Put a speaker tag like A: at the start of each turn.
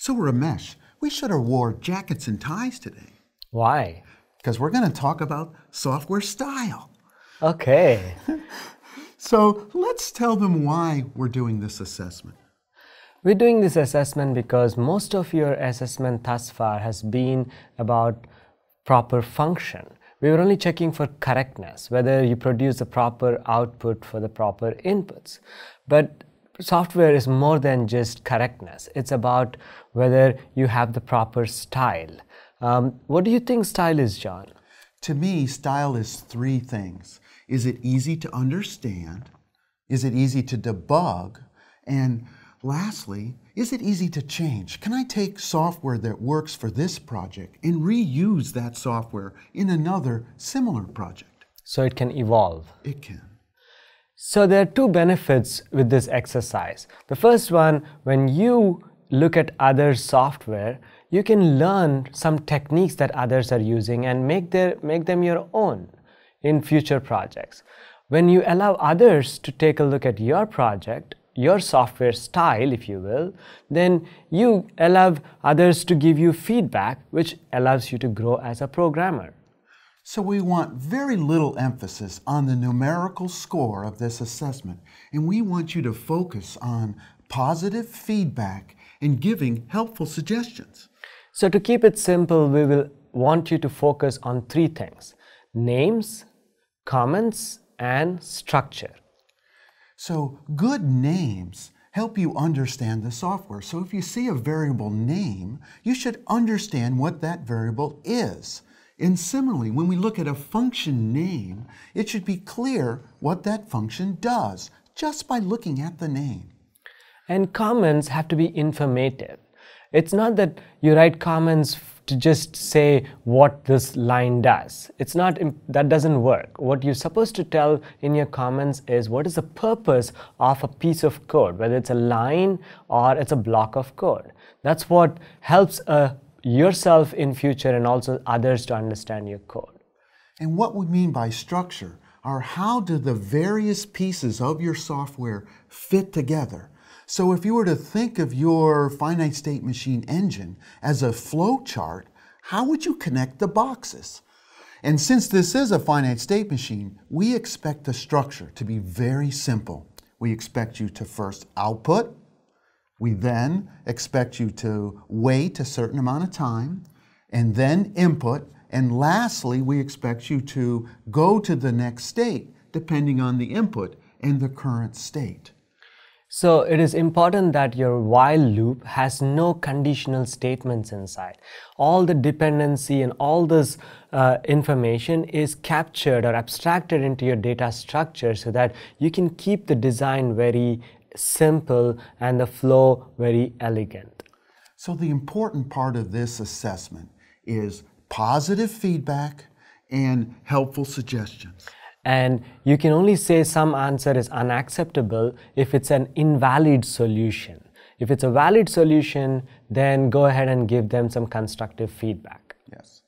A: So Ramesh, we should have wore jackets and ties today
B: Why?
A: because we're going to talk about software style.
B: Okay.
A: So let's tell them why we're doing this assessment.
B: We're doing this assessment because most of your assessment thus far has been about proper function. We were only checking for correctness, whether you produce the proper output for the proper inputs. But software is more than just correctness. It's about whether you have the proper style. What do you think style is, John?
A: To me, style is three things. Is it easy to understand? Is it easy to debug? And lastly, is it easy to change? Can I take software that works for this project and reuse that software in another similar project?
B: So it can evolve.
A: It can.
B: So there are two benefits with this exercise. The first one, when you look at other software, you can learn some techniques that others are using and make them your own in future projects. When you allow others to take a look at your project, your software style, if you will, then you allow others to give you feedback, which allows you to grow as a programmer.
A: So we want very little emphasis on the numerical score of this assessment, and we want you to focus on positive feedback and giving helpful suggestions.
B: So to keep it simple, we will want you to focus on three things: names, comments, and structure.
A: So good names help you understand the software. So if you see a variable name, you should understand what that variable is. And similarly, when we look at a function name, it should be clear what that function does just by looking at the name.
B: And comments have to be informative. It's not that you write comments to just say what this line does. That doesn't work. What you're supposed to tell in your comments is what is the purpose of a piece of code, whether it's a line or it's a block of code. That's what helps yourself in future and also others to understand your code.
A: And what we mean by structure are how do the various pieces of your software fit together. So if you were to think of your finite state machine engine as a flow chart, how would you connect the boxes? And since this is a finite state machine, we expect the structure to be very simple. We expect you to first output. We then expect you to wait a certain amount of time and then input. And lastly, we expect you to go to the next state depending on the input and the current state.
B: So it is important that your while loop has no conditional statements inside. All the dependency and all this information is captured or abstracted into your data structure so that you can keep the design very simple and the flow very elegant.
A: So the important part of this assessment is positive feedback and helpful suggestions.
B: And you can only say some answer is unacceptable if it's an invalid solution. If it's a valid solution, then go ahead and give them some constructive feedback.
A: Yes.